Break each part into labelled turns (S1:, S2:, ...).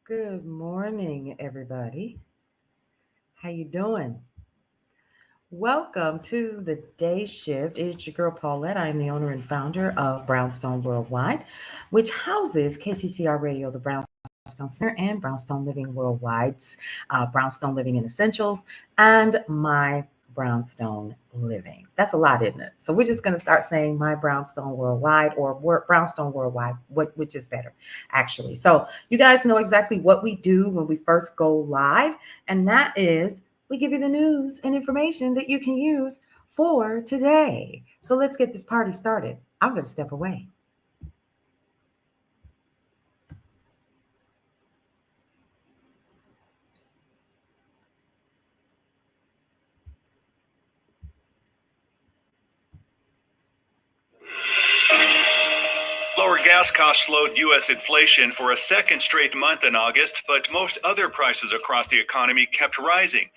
S1: Good morning, everybody. How you doing? Welcome to the day shift. It's your girl Paulette. I am the owner and founder of Brownstone Worldwide, which houses KCCR Radio, the Brownstone Center, and Brownstone Living Worldwide's Brownstone Living in Essentials, and my Brownstone Living. That's a lot, isn't it? So we're just going to start saying my Brownstone Worldwide or Brownstone Worldwide, which is better, actually. So you guys know exactly what we do when we first go live, and that is we give you the news and information that you can use for today. So let's get this party started. I'm going to step away.
S2: Lower gas costs slowed U.S. inflation for a second straight month in August, but most other prices across the economy kept rising.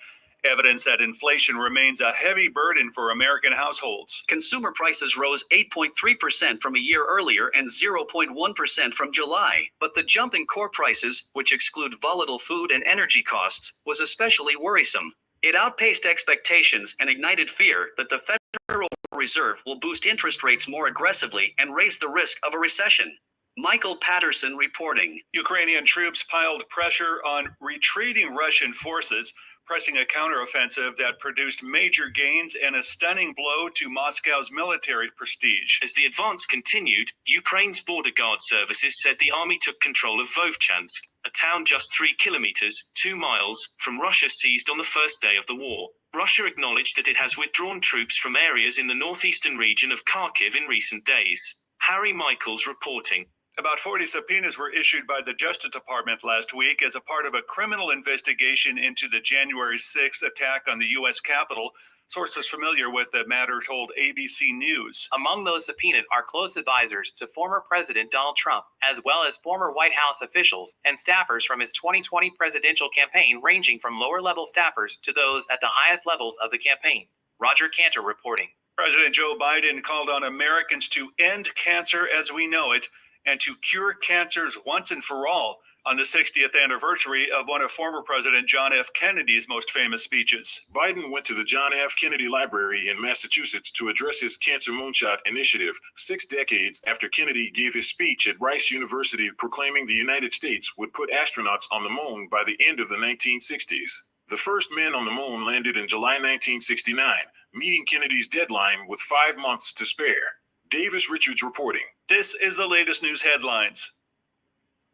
S2: Evidence that inflation remains a heavy burden for American households.
S3: Consumer prices rose 8.3% from a year earlier and 0.1% from July. But the jump in core prices, which exclude volatile food and energy costs, was especially worrisome. It outpaced expectations and ignited fear that the Federal Reserve will boost interest rates more aggressively and raise the risk of a recession. Michael Patterson reporting.
S2: Ukrainian troops piled pressure on retreating Russian forces, pressing a counteroffensive that produced major gains and a stunning blow to Moscow's military prestige.
S4: As the advance continued, Ukraine's border guard services said the army took control of Vovchansk, a town just 3 kilometers, 2 miles, from Russia seized on the first day of the war. Russia acknowledged that it has withdrawn troops from areas in the northeastern region of Kharkiv in recent days. Harry Michaels reporting.
S2: About 40 subpoenas were issued by the Justice Department last week as a part of a criminal investigation into the January 6th attack on the U.S. Capitol. Sources familiar with the matter told ABC News.
S5: Among those subpoenaed are close advisors to former President Donald Trump, as well as former White House officials and staffers from his 2020 presidential campaign, ranging from lower-level staffers to those at the highest levels of the campaign. Roger Cantor reporting.
S2: President Joe Biden called on Americans to end cancer as we know it and to cure cancers once and for all on the 60th anniversary of one of former President John F. Kennedy's most famous speeches.
S6: Biden went to the John F. Kennedy Library in Massachusetts to address his Cancer Moonshot initiative 6 decades after Kennedy gave his speech at Rice University proclaiming the United States would put astronauts on the moon by the end of the 1960s. The first men on the moon landed in July 1969, meeting Kennedy's deadline with 5 months to spare. Davis Richards reporting.
S2: This is the latest news headlines.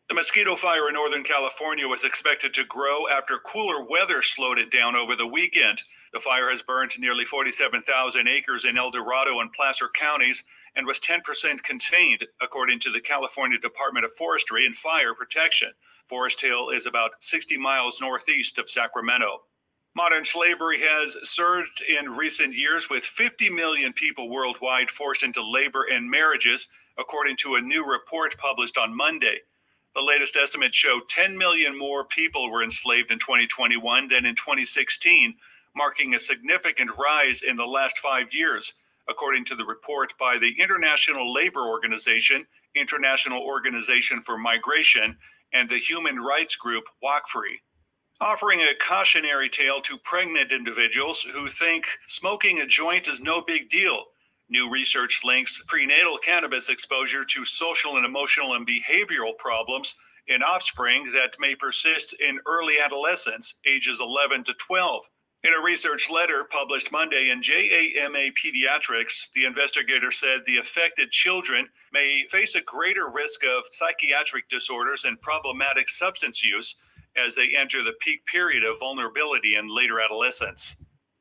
S2: The mosquito fire in Northern California was expected to grow after cooler weather slowed it down over the weekend. The fire has burned nearly 47,000 acres in El Dorado and Placer counties and was 10% contained, according to the California Department of Forestry and Fire Protection. Forest Hill is about 60 miles northeast of Sacramento. Modern slavery has surged in recent years, with 50 million people worldwide forced into labor and marriages, according to a new report published on Monday. The latest estimates show 10 million more people were enslaved in 2021 than in 2016, marking a significant rise in the last 5 years, according to the report by the International Labor Organization, International Organization for Migration, and the human rights group Walk Free. Offering a cautionary tale to pregnant individuals who think smoking a joint is no big deal. New research links prenatal cannabis exposure to social and emotional and behavioral problems in offspring that may persist in early adolescence, ages 11 to 12. In a research letter published Monday in JAMA Pediatrics, the investigator said the affected children may face a greater risk of psychiatric disorders and problematic substance use as they enter the peak period of vulnerability in later adolescence.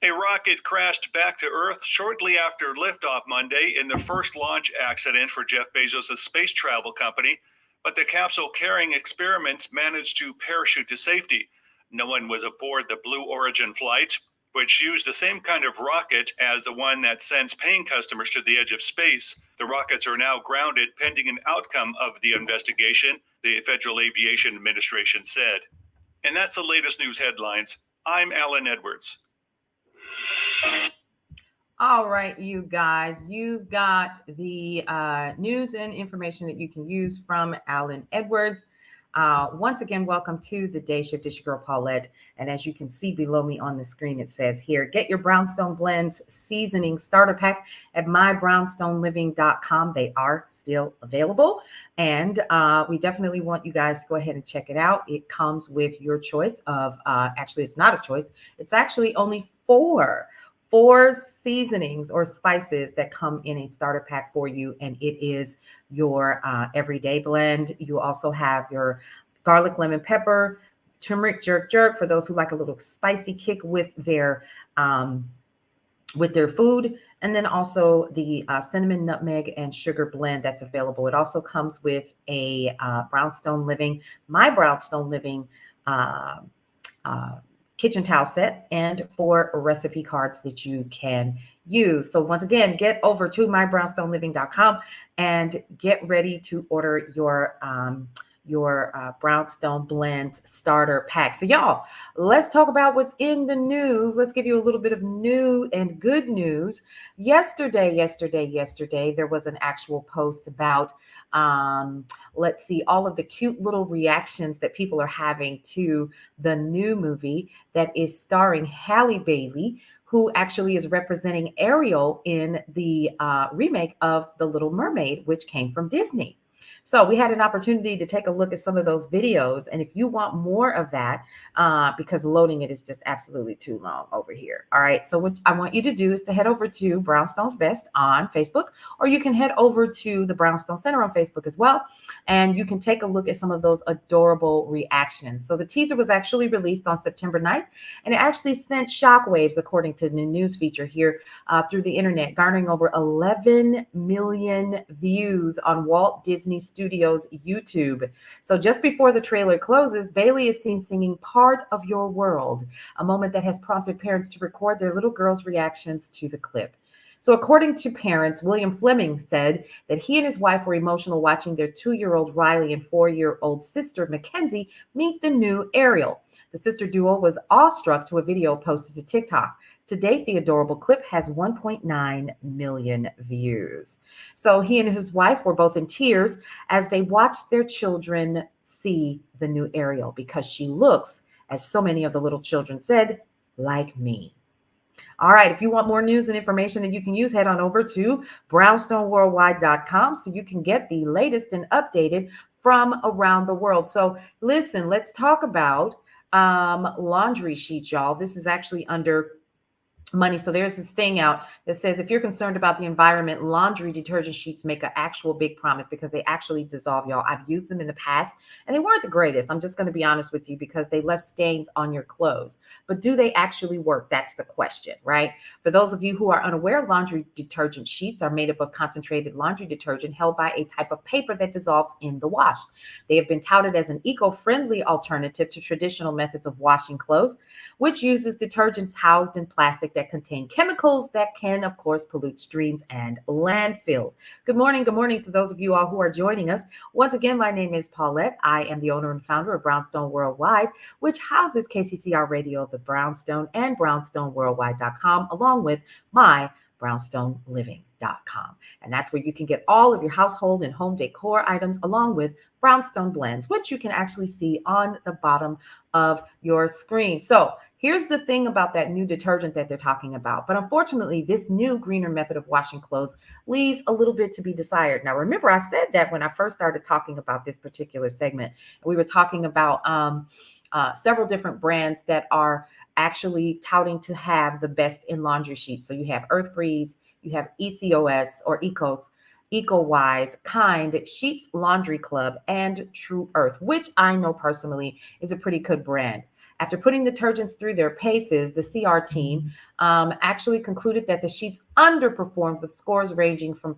S2: A rocket crashed back to Earth shortly after liftoff Monday in the first launch accident for Jeff Bezos' space travel company, but the capsule carrying experiments managed to parachute to safety. No one was aboard the Blue Origin flight, which used the same kind of rocket as the one that sends paying customers to the edge of space. The rockets are now grounded pending an outcome of the investigation, the Federal Aviation Administration said. And that's the latest news headlines. I'm Alan Edwards.
S1: All right, you guys, you got the news and information that you can use from Alan Edwards. Once again, welcome to the Day Shift. It's your girl Paulette. And as you can see below me on the screen, it says here, get your Brownstone Blends Seasoning Starter Pack at mybrownstonerliving.com. They are still available. And we definitely want you guys to go ahead and check it out. It comes with your choice of, actually, it's not a choice. It's actually only four seasonings or spices that come in a starter pack for you, and it is your everyday blend. You also have your garlic, lemon, pepper, turmeric, jerk for those who like a little spicy kick with their food, and then also the cinnamon, nutmeg, and sugar blend that's available. It also comes with a Brownstone Living, my Brownstone Living kitchen towel set, and 4 recipe cards that you can use. So once again, get over to mybrownstonerliving.com and get ready to order your Brownstone Blends starter pack. So y'all, let's talk about what's in the news. Let's give you a little bit of new and good news. Yesterday, there was an actual post about let's see, all of the cute little reactions that people are having to the new movie that is starring Halle Bailey, who actually is representing Ariel in the remake of The Little Mermaid, which came from Disney. So we had an opportunity to take a look at some of those videos. And if you want more of that, because loading it is just absolutely too long over here. All right. So what I want you to do is to head over to Brownstone's Best on Facebook, or you can head over to the Brownstone Center on Facebook as well. And you can take a look at some of those adorable reactions. So the teaser was actually released on September 9th, and it actually sent shockwaves, according to the news feature here, through the internet, garnering over 11 million views on Walt Disney Studios YouTube. So just before the trailer closes, Bailey is seen singing Part of Your World, a moment that has prompted parents to record their little girls' reactions to the clip. So according to parents, William Fleming said that he and his wife were emotional watching their 2-year-old Riley and 4-year-old sister Mackenzie meet the new Ariel. The sister duo was awestruck to a video posted to TikTok. To date, the adorable clip has 1.9 million views. So he and his wife were both in tears as they watched their children see the new Ariel, because she looks, as so many of the little children said, like me. All right, if you want more news and information that you can use, head on over to brownstoneworldwide.com so you can get the latest and updated from around the world. So listen, let's talk about laundry sheets, y'all. This is actually under money. So there's this thing out that says, if you're concerned about the environment, laundry detergent sheets make an actual big promise, because they actually dissolve, y'all. I've used them in the past and they weren't the greatest. I'm just going to be honest with you, because they left stains on your clothes. But do they actually work? That's the question, right? For those of you who are unaware, laundry detergent sheets are made up of concentrated laundry detergent held by a type of paper that dissolves in the wash. They have been touted as an eco-friendly alternative to traditional methods of washing clothes, which uses detergents housed in plastic that contain chemicals that can, of course, pollute streams and landfills. Good morning to those of you all who are joining us. Once again, my name is Paulette. I am the owner and founder of Brownstone Worldwide, which houses KCCR Radio, the Brownstone, and brownstoneworldwide.com, along with my brownstonerliving.com. And that's where you can get all of your household and home decor items, along with Brownstone blends, which you can actually see on the bottom of your screen. So here's the thing about that new detergent that they're talking about. But unfortunately, this new greener method of washing clothes leaves a little bit to be desired. Now, remember, I said that when I first started talking about this particular segment, we were talking about several different brands that are actually touting to have the best in laundry sheets. So you have Earth Breeze, you have ECOS or Ecos, EcoWise, Kind, Sheets Laundry Club, and True Earth, which I know personally is a pretty good brand. After putting detergents through their paces, the CR team actually concluded that the sheets underperformed, with scores ranging from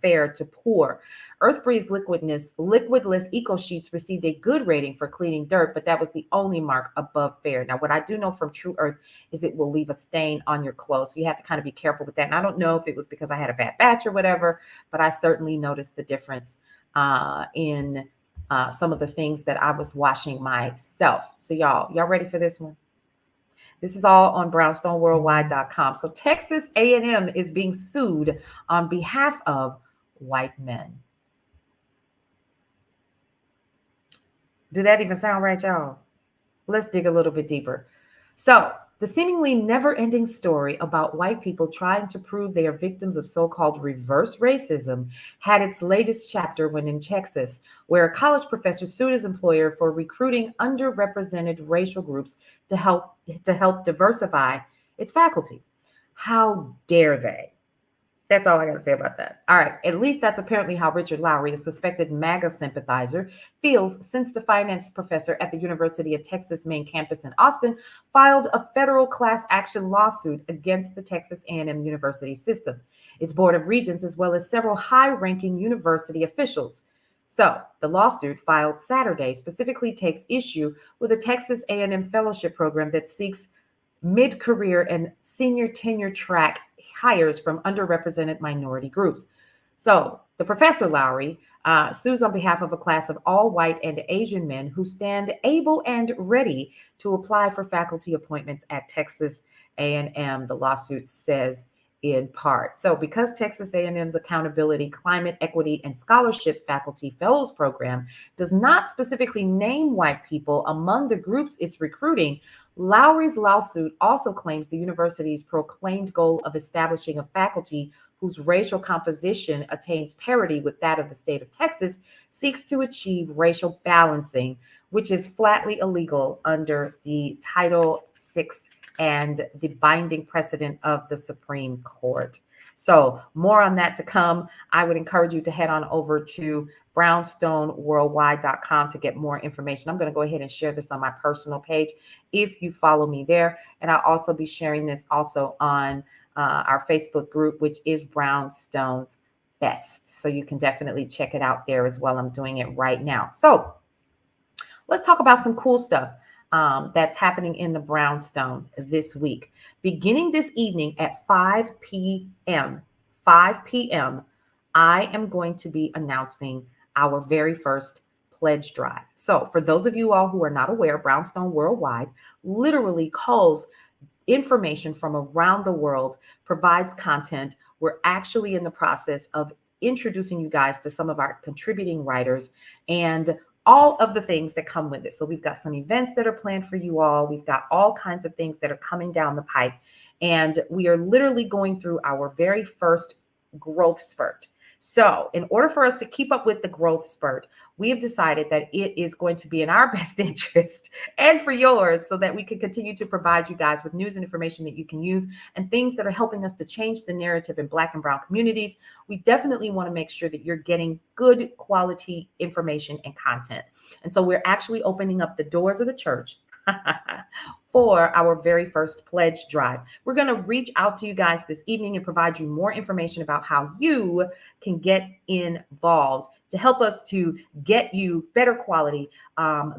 S1: fair to poor. Earth Breeze liquidless Eco Sheets received a good rating for cleaning dirt, but that was the only mark above fair. Now, what I do know from True Earth is it will leave a stain on your clothes. So you have to kind of be careful with that. And I don't know if it was because I had a bad batch or whatever, but I certainly noticed the difference in some of the things that I was washing myself. So y'all ready for this one? This is all on brownstoneworldwide.com. So Texas A&M is being sued on behalf of white men. Did that even sound right, y'all? Let's dig a little bit deeper. So, the seemingly never ending story about white people trying to prove they are victims of so called reverse racism had its latest chapter when in Texas, where a college professor sued his employer for recruiting underrepresented racial groups to help diversify its faculty. How dare they? That's all I got to say about that. All right. At least that's apparently how Richard Lowry, a suspected MAGA sympathizer, feels since the finance professor at the University of Texas main campus in Austin filed a federal class action lawsuit against the Texas A&M University system, its board of regents, as well as several high-ranking university officials. So, the lawsuit filed Saturday specifically takes issue with a Texas A&M fellowship program that seeks mid-career and senior tenure track hires from underrepresented minority groups. So the Professor Lowry sues on behalf of a class of all white and Asian men who stand able and ready to apply for faculty appointments at Texas A&M, the lawsuit says in part. So because Texas A&M's Accountability, Climate Equity, and Scholarship Faculty Fellows Program does not specifically name white people among the groups it's recruiting, Lowry's lawsuit also claims the university's proclaimed goal of establishing a faculty whose racial composition attains parity with that of the state of Texas seeks to achieve racial balancing, which is flatly illegal under the Title VI and the binding precedent of the Supreme Court. So more on that to come. I would encourage you to head on over to brownstoneworldwide.com to get more information. I'm going to go ahead and share this on my personal page if you follow me there. And I'll also be sharing this also on our Facebook group, which is Brownstone's Best. So you can definitely check it out there as well. I'm doing it right now. So let's talk about some cool stuff that's happening in the Brownstone this week. Beginning this evening at 5 p.m., I am going to be announcing our very first pledge drive. So for those of you all who are not aware, Brownstone Worldwide literally calls information from around the world, provides content. We're actually in the process of introducing you guys to some of our contributing writers and all of the things that come with it. So we've got some events that are planned for you all. We've got all kinds of things that are coming down the pipe. And we are literally going through our very first growth spurt. So in order for us to keep up with the growth spurt, we have decided that it is going to be in our best interest and for yours so that we can continue to provide you guys with news and information that you can use and things that are helping us to change the narrative in Black and Brown communities. We definitely want to make sure that you're getting good quality information and content. And so we're actually opening up the doors of the church for our very first pledge drive. We're going to reach out to you guys this evening and provide you more information about how you can get involved to help us to get you better quality,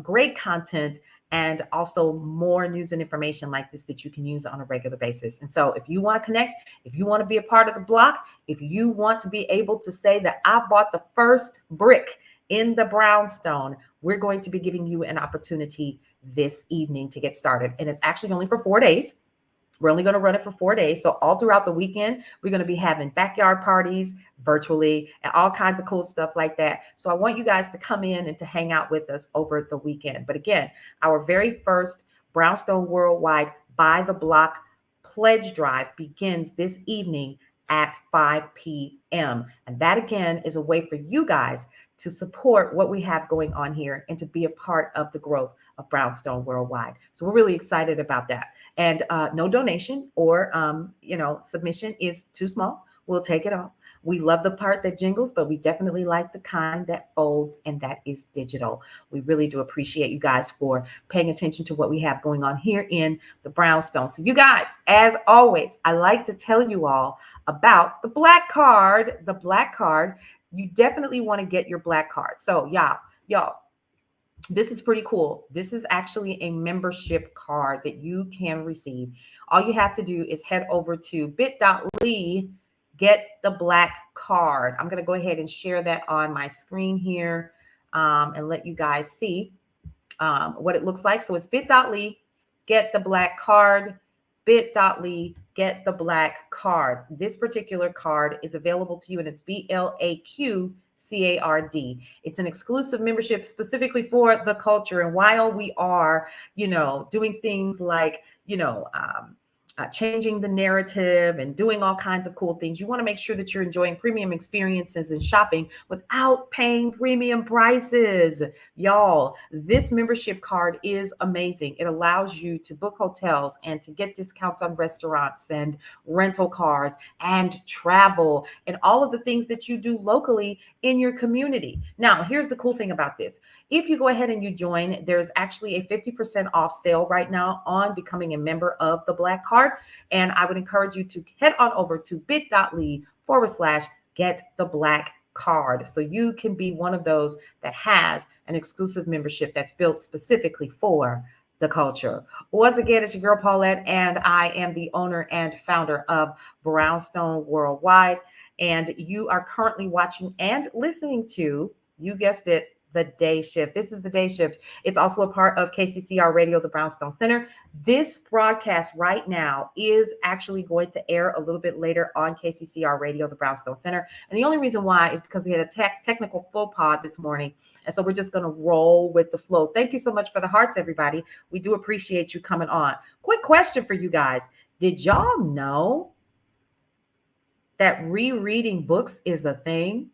S1: great content, and also more news and information like this that you can use on a regular basis. And so if you want to connect, if you want to be a part of the block, if you want to be able to say that I bought the first brick in the Brownstone, we're going to be giving you an opportunity this evening to get started. And it's actually only for 4 days. We're only going to run it for 4 days. So all throughout the weekend, we're going to be having backyard parties virtually and all kinds of cool stuff like that. So I want you guys to come in and to hang out with us over the weekend. But again, our very first Brownstone Worldwide By the Block pledge drive begins this evening at 5 p.m. And that again is a way for you guys to support what we have going on here and to be a part of the growth of Brownstone Worldwide. So we're really excited about that. And no donation or submission is too small. We'll take it all. We love the part that jingles, but we definitely like the kind that folds and that is digital. We really do appreciate you guys for paying attention to what we have going on here in the Brownstone. So you guys, as always, I like to tell you all about the black card. The black card. You definitely want to get your black card. So y'all, this is pretty cool. This is actually a membership card that you can receive. All you have to do is head over to bit.ly, get the black card. I'm going to go ahead and share that on my screen here and let you guys see what it looks like. So it's bit.ly, get the black card, bit.ly, Get the Black card. This particular card is available to you, and it's BLAQCARD. It's an exclusive membership specifically for the culture. And while we are, doing things like, changing the narrative and doing all kinds of cool things, you want to make sure that you're enjoying premium experiences and shopping without paying premium prices. Y'all, this membership card is amazing. It allows you to book hotels and to get discounts on restaurants and rental cars and travel and all of the things that you do locally in your community. Now, here's the cool thing about this. If you go ahead and you join, there's actually a 50% off sale right now on becoming a member of the Black Card. And I would encourage you to head on over to bit.ly/get the Black card. So you can be one of those that has an exclusive membership that's built specifically for the culture. Once again, it's your girl Paulette, and I am the owner and founder of Brownstone Worldwide. And you are currently watching and listening to, you guessed it, the Day Shift. This is the Day Shift. It's also a part of KCCR Radio, the Brownstone Center. This broadcast right now is actually going to air a little bit later on KCCR Radio, the Brownstone Center. And the only reason why is because we had a technical faux pas this morning. And so we're just going to roll with the flow. Thank you so much for the hearts, everybody. We do appreciate you coming on. Quick question for you guys. Did y'all know that rereading books is a thing?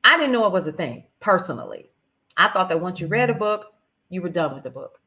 S1: I didn't know it was a thing, personally. I thought that once you read a book, you were done with the book.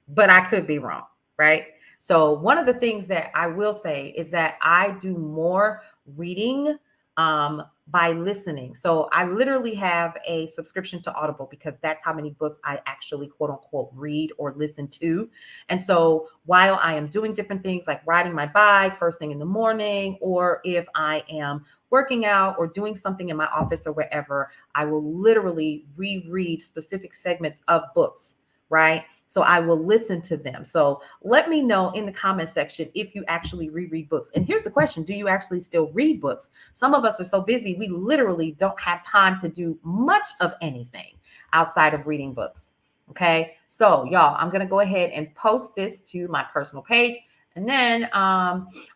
S1: But I could be wrong, right? So one of the things that I will say is that I do more reading by listening. So I literally have a subscription to Audible because that's how many books I actually quote unquote read or listen to. And so while I am doing different things like riding my bike first thing in the morning, or if I am working out or doing something in my office or wherever, I will literally reread specific segments of books, right? So I will listen to them. So let me know in the comment section if you actually reread books. And here's the question. Do you actually still read books? Some of us are so busy, we literally don't have time to do much of anything outside of reading books. Okay. So y'all, I'm going to go ahead and post this to my personal page. And then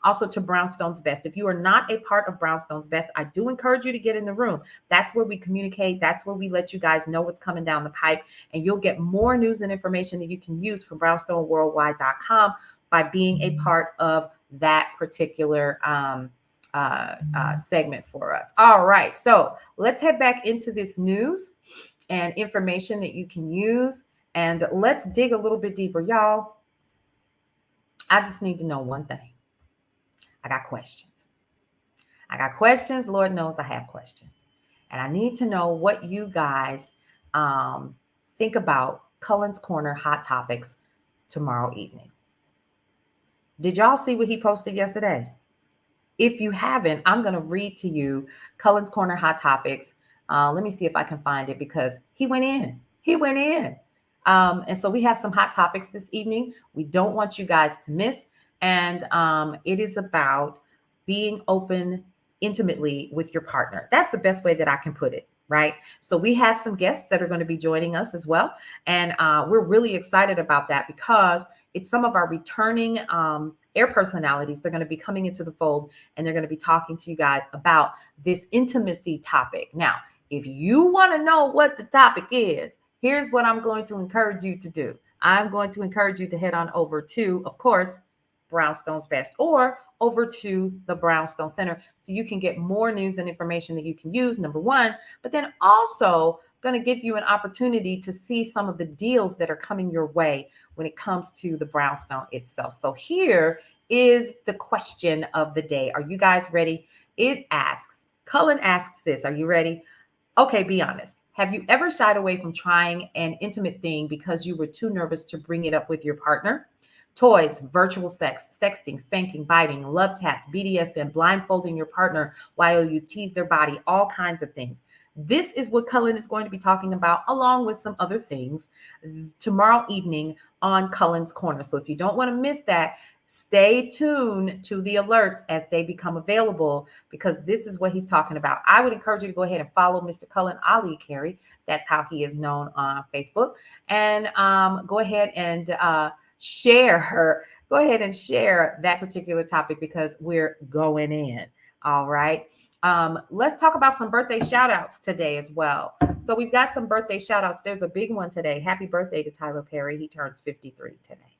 S1: also to Brownstone's Best. If you are not a part of Brownstone's Best, I do encourage you to get in the room. That's where we communicate. That's where we let you guys know what's coming down the pipe. And you'll get more news and information that you can use from brownstoneworldwide.com by being a part of that particular segment for us. All right. So let's head back into this news and information that you can use. And let's dig a little bit deeper, y'all. I just need to know one thing. I got questions. Lord knows I have questions. And I need to know what you guys think about Cullen's Corner Hot Topics tomorrow evening. Did y'all see what he posted yesterday? If you haven't, I'm going to read to you Cullen's Corner Hot Topics. Let me see if I can find it because he went in. And so we have some hot topics this evening. We don't want you guys to miss. And it is about being open intimately with your partner. That's the best way that I can put it, right? So we have some guests that are going to be joining us as well. And we're really excited about that because it's some of our returning air personalities. They're going to be coming into the fold and they're going to be talking to you guys about this intimacy topic. Now, if you want to know what the topic is, here's what I'm going to encourage you to do. I'm going to encourage you to head on over to, of course, Brownstone's Best or over to the Brownstone Center so you can get more news and information that you can use, number one, but then also going to give you an opportunity to see some of the deals that are coming your way when it comes to the Brownstone itself. So here is the question of the day. Are you guys ready? Cullen asks this. Are you ready? Okay, be honest. Have you ever shied away from trying an intimate thing because you were too nervous to bring it up with your partner? Toys, virtual sex, sexting, spanking, biting, love taps, BDSM, blindfolding your partner while you tease their body, all kinds of things. This is what Cullen is going to be talking about, along with some other things, tomorrow evening on Cullen's Corner. So if you don't want to miss that, stay tuned to the alerts as they become available, because this is what he's talking about. I would encourage you to go ahead and follow Mr. Cullen Ali Carey. That's how he is known on Facebook. And go ahead and share go ahead and share that particular topic because we're going in. All right. Let's talk about some birthday shout outs today as well. So we've got some birthday shout outs. There's a big one today. Happy birthday to Tyler Perry. He turns 53 today.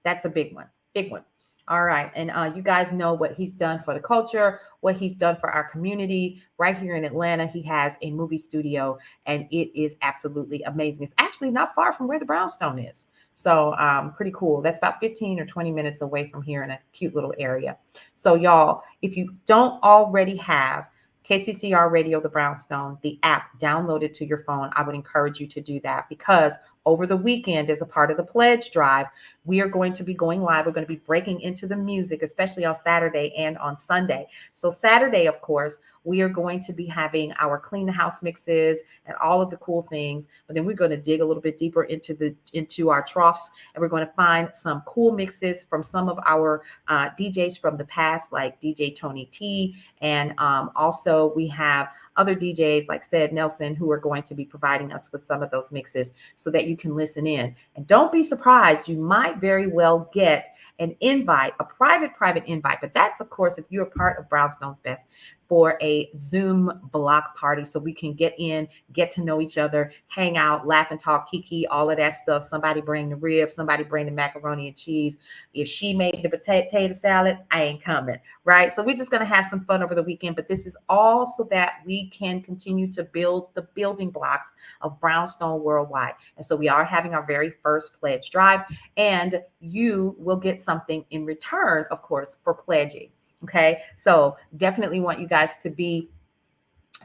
S1: That's a big one. Big one. All right. And you guys know what he's done for the culture, what he's done for our community. Right here in Atlanta, he has a movie studio, and it is absolutely amazing. It's actually not far from where the Brownstone is. So pretty cool. That's about 15 or 20 minutes away from here in a cute little area. So y'all, if you don't already have KCCR Radio, the Brownstone, the app, download it to your phone, I would encourage you to do that because over the weekend, as a part of the pledge drive, we are going to be going live. We're going to be breaking into the music, especially on Saturday and on Sunday. So Saturday, of course, we are going to be having our clean the house mixes and all of the cool things. But then we're going to dig a little bit deeper into our troughs, and we're going to find some cool mixes from some of our DJs from the past, like DJ Tony T, and also we have other DJs like Said Nelson who are going to be providing us with some of those mixes so that you can listen in. And don't be surprised, you might very well get an invite, a private invite. But that's, of course, if you're a part of Brownstone's Best, for a Zoom block party so we can get in, get to know each other, hang out, laugh and talk, kiki, all of that stuff. Somebody bring the ribs, somebody bring the macaroni and cheese. If she made the potato salad, I ain't coming, right? So we're just going to have some fun over the weekend. But this is all so that we can continue to build the building blocks of Brownstone Worldwide. And so we are having our very first pledge drive, and you will get something in return, of course, for pledging. Okay, so definitely want you guys to be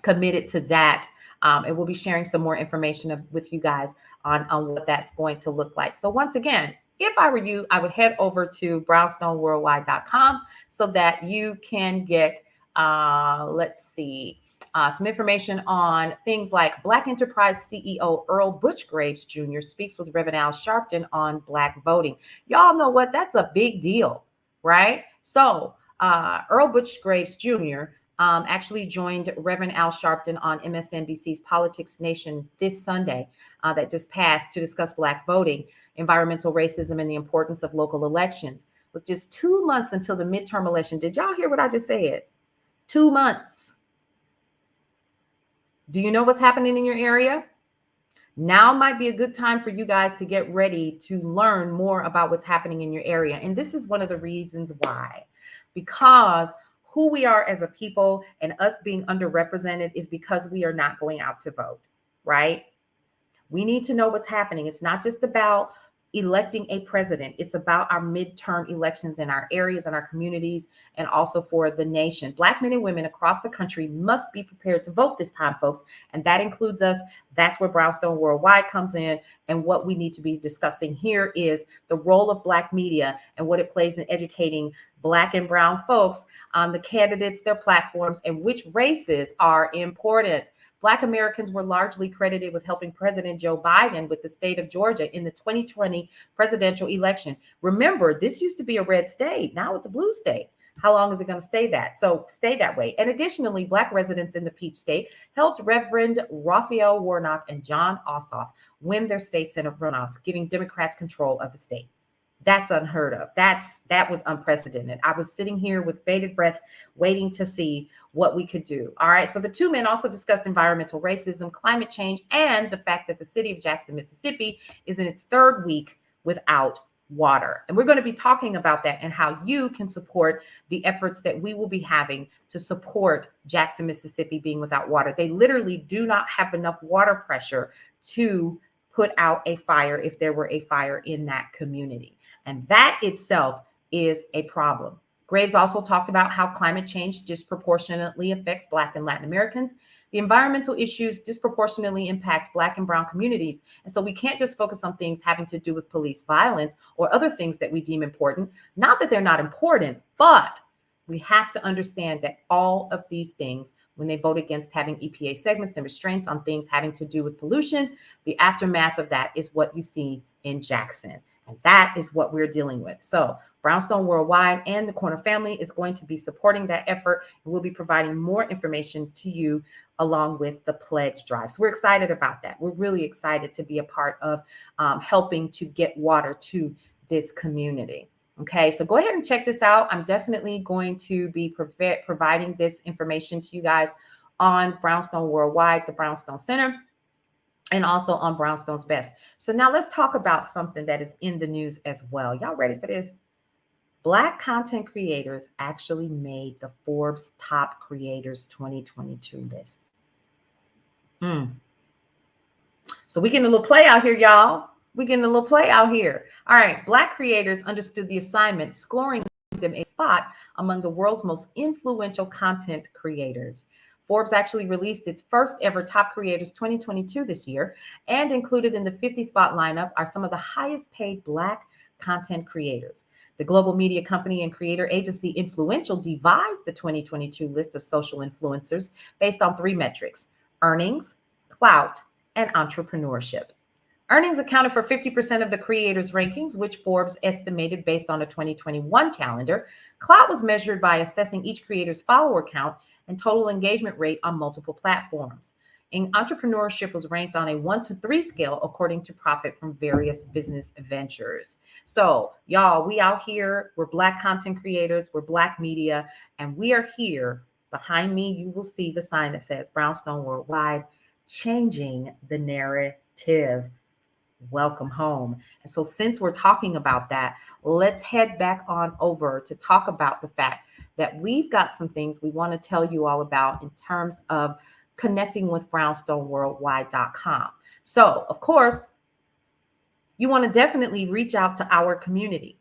S1: committed to that. And we'll be sharing some more information with you guys on what that's going to look like. So once again, if I were you, I would head over to brownstoneworldwide.com so that you can get, let's see, some information on things like Black Enterprise CEO Earl Butch Graves Jr. speaks with Reverend Al Sharpton on Black voting. Y'all know what? That's a big deal, right? So Earl Butch Graves Jr. Actually joined Reverend Al Sharpton on MSNBC's Politics Nation this Sunday that just passed to discuss Black voting, environmental racism, and the importance of local elections. With just 2 months until the midterm election, did y'all hear what I just said? 2 months. Do you know what's happening in your area? Now might be a good time for you guys to get ready to learn more about what's happening in your area. And this is one of the reasons why. Because who we are as a people and us being underrepresented is because we are not going out to vote, right? We need to know what's happening. It's not just about electing a president. It's about our midterm elections in our areas and our communities, and also for the nation. Black men and women across the country must be prepared to vote this time, folks. And that includes us. That's where Brownstone Worldwide comes in. And what we need to be discussing here is the role of Black media and what it plays in educating Black and brown folks on the candidates, their platforms, and which races are important. Black Americans were largely credited with helping President Joe Biden with the state of Georgia in the 2020 presidential election. Remember, this used to be a red state. Now it's a blue state. How long is it going to stay that? So stay that way. And additionally, Black residents in the Peach State helped Reverend Raphael Warnock and John Ossoff win their state Senate runoffs, giving Democrats control of the state. That's unheard of. That was unprecedented. I was sitting here with bated breath, waiting to see what we could do. All right. So the two men also discussed environmental racism, climate change, and the fact that the city of Jackson, Mississippi is in its third week without water. And we're going to be talking about that and how you can support the efforts that we will be having to support Jackson, Mississippi being without water. They literally do not have enough water pressure to put out a fire if there were a fire in that community. And that itself is a problem. Graves also talked about how climate change disproportionately affects Black and Latin Americans. The environmental issues disproportionately impact Black and brown communities. And so we can't just focus on things having to do with police violence or other things that we deem important. Not that they're not important, but we have to understand that all of these things, when they vote against having EPA segments and restraints on things having to do with pollution, the aftermath of that is what you see in Jackson. And that is what we're dealing with. So Brownstone Worldwide and the Corner family is going to be supporting that effort. And we'll be providing more information to you along with the pledge drive. So we're excited about that. We're really excited to be a part of helping to get water to this community. Okay, so go ahead and check this out. I'm definitely going to be providing this information to you guys on Brownstone Worldwide, the Brownstone Center, and also on Brownstone's Best. So now let's talk about something that is in the news as well. Y'all ready for this? Black content creators actually made the Forbes Top Creators 2022 list. So we getting a little play out here, y'all. We getting a little play out here. All right, Black creators understood the assignment, scoring them a spot among the world's most influential content creators. Forbes actually released its first ever Top Creators 2022 this year, and included in the 50 spot lineup are some of the highest paid Black content creators. The global media company and creator agency Influential devised the 2022 list of social influencers based on three metrics: earnings, clout, and entrepreneurship. Earnings accounted for 50% of the creators' rankings, which Forbes estimated based on a 2021 calendar. Clout was measured by assessing each creator's follower count and total engagement rate on multiple platforms. And entrepreneurship was ranked on a 1 to 3 scale according to profit from various business ventures. So, y'all, we out here, we're Black content creators, we're Black media, and we are here. Behind me, you will see the sign that says Brownstone Worldwide, changing the narrative. Welcome home. And so, since we're talking about that, let's head back on over to talk about the fact that we've got some things we want to tell you all about in terms of connecting with brownstoneworldwide.com. So, of course, you want to definitely reach out to our community.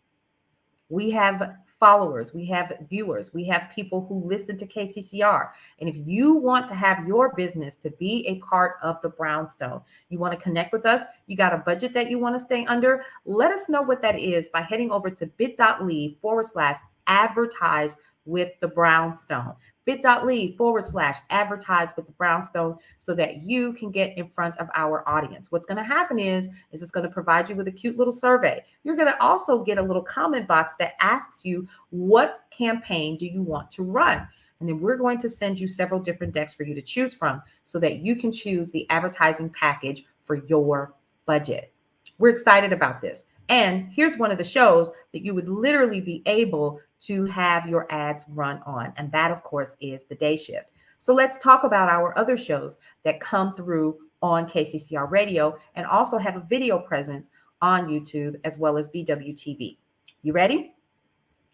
S1: We have followers, we have viewers, we have people who listen to KCCR. And if you want to have your business to be a part of the Brownstone, you want to connect with us, you got a budget that you want to stay under, let us know what that is by heading over to bit.ly/advertise with the Brownstone. bit.ly/advertise with the Brownstone, so that you can get in front of our audience. What's going to happen is it's going to provide you with a cute little survey. You're going to also get a little comment box that asks you, what campaign do you want to run? And then we're going to send you several different decks for you to choose from so that you can choose the advertising package for your budget. We're excited about this. And here's one of the shows that you would literally be able to have your ads run on. And that, of course, is The Day Shift. So let's talk about our other shows that come through on KCCR Radio and also have a video presence on YouTube as well as BWTV. You ready?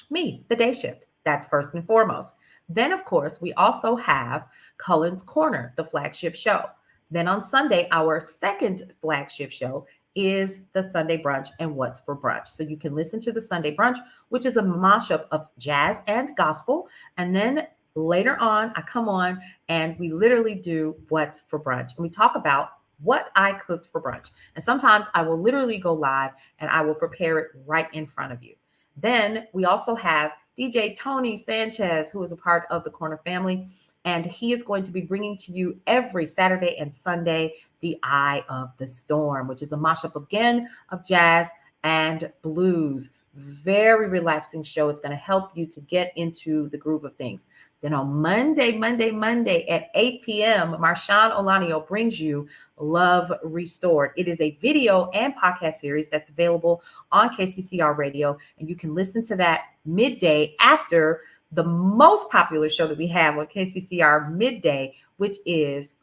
S1: Me, The Day Shift. That's first and foremost. Then, of course, we also have Cullen's Corner, the flagship show. Then on Sunday, our second flagship show is the Sunday Brunch and What's for Brunch. So you can listen to the Sunday Brunch, which is a mashup of jazz and gospel. And then later on, I come on and we literally do What's for Brunch. And we talk about what I cooked for brunch. And sometimes I will literally go live and I will prepare it right in front of you. Then we also have DJ Tony Sanchez, who is a part of the Corner family. And he is going to be bringing to you every Saturday and Sunday The Eye of the Storm, which is a mashup again of jazz and blues. Very relaxing show. It's going to help you to get into the groove of things. Then on Monday at 8 p.m., Marshawn Olanio brings you Love Restored. It is a video and podcast series that's available on KCCR Radio, and you can listen to that midday after the most popular show that we have on KCCR midday, which is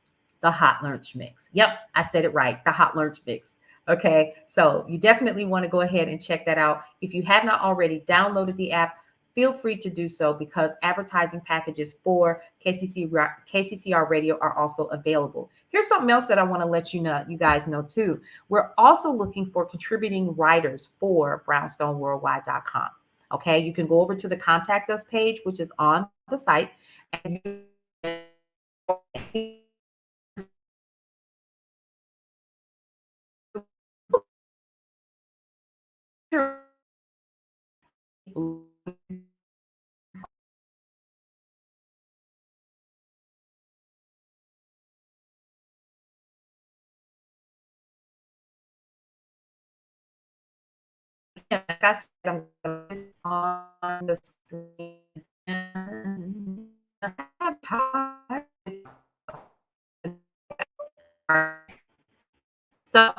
S1: the Hot Lunch Mix. Yep, I said it right, the Hot Lunch Mix. Okay, so you definitely want to go ahead and check that out. If you have not already downloaded the app, feel free to do so, because advertising packages for KCCR Radio are also available. Here's something else that I want to let you guys know too. We're also looking for contributing writers for brownstoneworldwide.com. Okay, you can go over to the contact us page, which is on the site, and you like I said, I'm on the screen. And I have time. So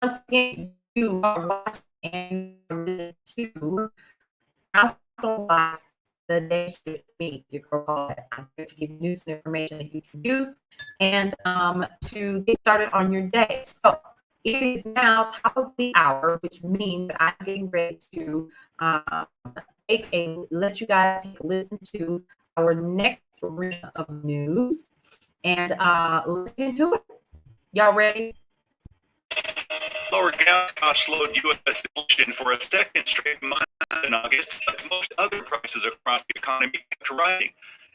S1: once again, you are watching and to to Brownstone Worldwide, the day shift meet. Your girl Paulette. I'm here to give you news and information that you can use and to get started on your day. So it is now top of the hour, which means that I'm getting ready to let you guys take a listen to our next ring of news. And let's get into it. Y'all ready?
S2: Lower gas costs slowed U.S. inflation for a second straight month in August, but most other prices across the economy kept rising.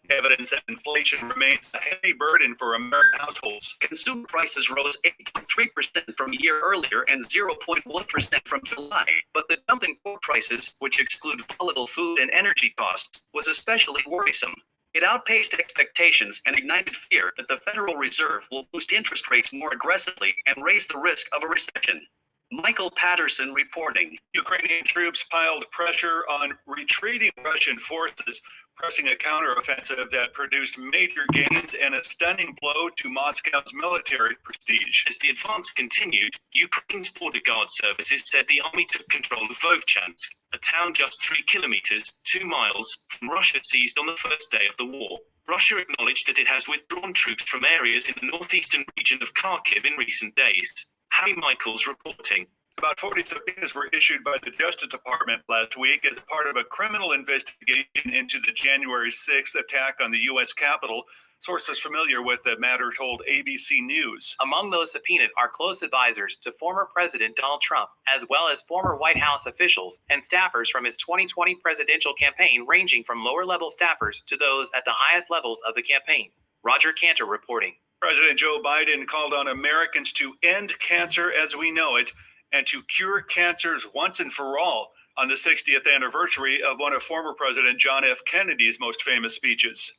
S2: Evidence that inflation remains a heavy burden for American households.
S3: Consumer prices rose 8.3% from a year earlier and 0.1% from July. But the jump in core prices, which exclude volatile food and energy costs, was especially worrisome. It outpaced expectations and ignited fear that the Federal Reserve will boost interest rates more aggressively and raise the risk of a recession. Michael Patterson reporting.
S2: Ukrainian troops piled pressure on retreating Russian forces, pressing a counteroffensive that produced major gains and a stunning blow to Moscow's military prestige.
S4: As the advance continued, Ukraine's border guard services said the army took control of Vovchansk, a town just 3 kilometers, 2 miles, from Russia seized on the first day of the war. Russia acknowledged that it has withdrawn troops from areas in the northeastern region of Kharkiv in recent days. Harry Michaels reporting.
S2: About 40 subpoenas were issued by the Justice Department last week as part of a criminal investigation into the January 6th attack on the U.S. Capitol. Sources familiar with the matter told ABC News.
S5: Among those subpoenaed are close advisors to former President Donald Trump, as well as former White House officials and staffers from his 2020 presidential campaign, ranging from lower-level staffers to those at the highest levels of the campaign. Roger Cantor reporting.
S2: President Joe Biden called on Americans to end cancer as we know it and to cure cancers once and for all on the 60th anniversary of one of former President John F. Kennedy's most famous speeches.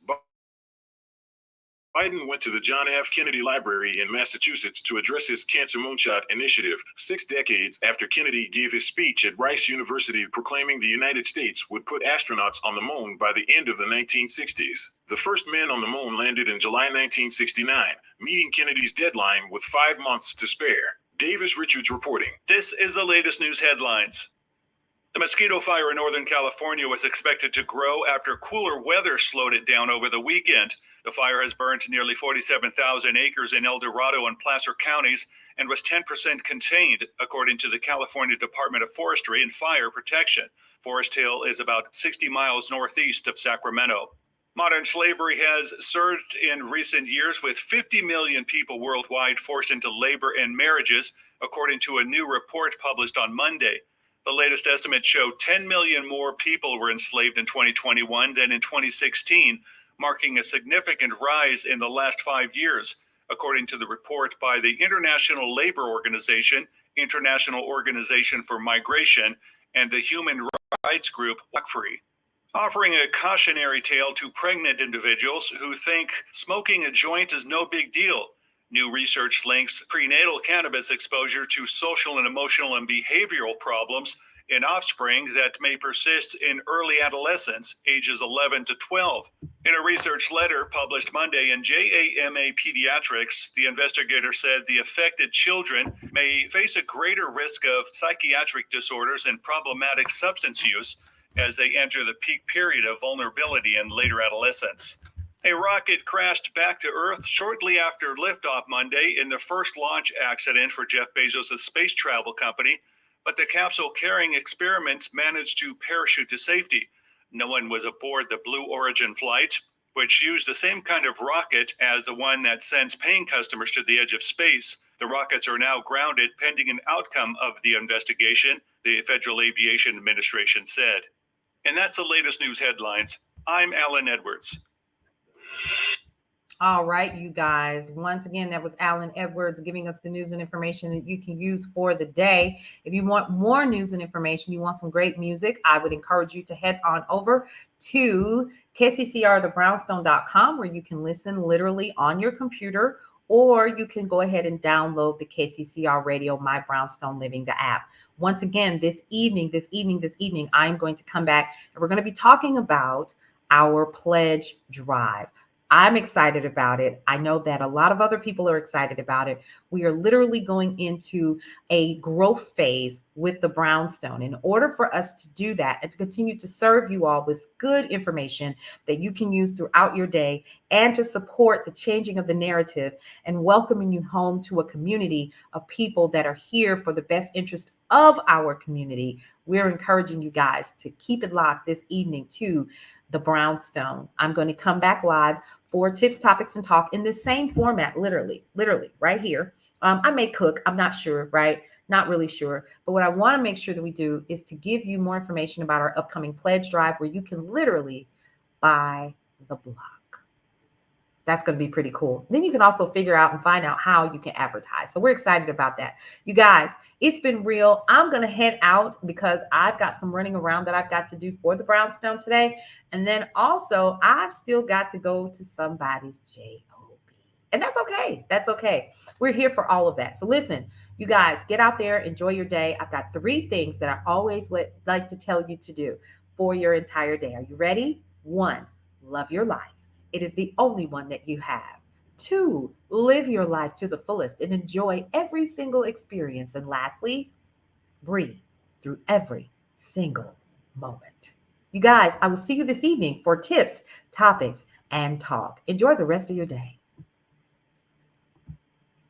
S6: Biden went to the John F. Kennedy Library in Massachusetts to address his Cancer Moonshot initiative 6 decades after Kennedy gave his speech at Rice University proclaiming the United States would put astronauts on the moon by the end of the 1960s. The first men on the moon landed in July 1969, meeting Kennedy's deadline with 5 months to spare. Davis Richards reporting.
S2: This is the latest news headlines. The mosquito fire in Northern California was expected to grow after cooler weather slowed it down over the weekend. The fire has burned nearly 47,000 acres in El Dorado and Placer counties and was 10% contained, according to the California Department of Forestry and Fire Protection. Forest Hill is about 60 miles northeast of Sacramento. Modern slavery has surged in recent years, with 50 million people worldwide forced into labor and marriages, according to a new report published on Monday. The latest estimates show 10 million more people were enslaved in 2021 than in 2016, marking a significant rise in the last 5 years, according to the report by the International Labor Organization, International Organization for Migration, and the human rights group WalkFree. Offering a cautionary tale to pregnant individuals who think smoking a joint is no big deal. New research links prenatal cannabis exposure to social and emotional and behavioral problems in offspring that may persist in early adolescence, ages 11 to 12. In a research letter published Monday in JAMA Pediatrics, the investigator said the affected children may face a greater risk of psychiatric disorders and problematic substance use as they enter the peak period of vulnerability in later adolescence. A rocket crashed back to Earth shortly after liftoff Monday in the first launch accident for Jeff Bezos' space travel company, but the capsule carrying experiments managed to parachute to safety. No one was aboard the Blue Origin flight, which used the same kind of rocket as the one that sends paying customers to the edge of space. The rockets are now grounded pending an outcome of the investigation, the Federal Aviation Administration said. And that's the latest news headlines. I'm Alan Edwards.
S1: All right, you guys. Once again, that was Alan Edwards giving us the news and information that you can use for the day. If you want more news and information, you want some great music, I would encourage you to head on over to kccrthebrownstone.com, where you can listen literally on your computer, or you can go ahead and download the KCCR Radio My Brownstone Living, the app. Once again, this evening, I'm going to come back and we're going to be talking about our pledge drive. I'm excited about it. I know that a lot of other people are excited about it. We are literally going into a growth phase with the Brownstone. In order for us to do that and to continue to serve you all with good information that you can use throughout your day and to support the changing of the narrative and welcoming you home to a community of people that are here for the best interest of our community, we're encouraging you guys to keep it locked this evening to the Brownstone. I'm going to come back live for tips, topics, and talk in the same format, literally, right here. I may cook, I'm not sure, right? Not really sure. But what I want to make sure that we do is to give you more information about our upcoming pledge drive where you can literally buy the block. That's going to be pretty cool. Then you can also figure out and find out how you can advertise. So we're excited about that. You guys, it's been real. I'm going to head out because I've got some running around that I've got to do for the Brownstone today. And then also I've still got to go to somebody's job. And that's okay. That's okay. We're here for all of that. So listen, you guys, get out there, enjoy your day. I've got 3 things that I always like to tell you to do for your entire day. Are you ready? 1, love your life. It is the only one that you have. 2, live your life to the fullest and enjoy every single experience. And lastly, breathe through every single moment. You guys, I will see you this evening for tips, topics, and talk. Enjoy the rest of your day.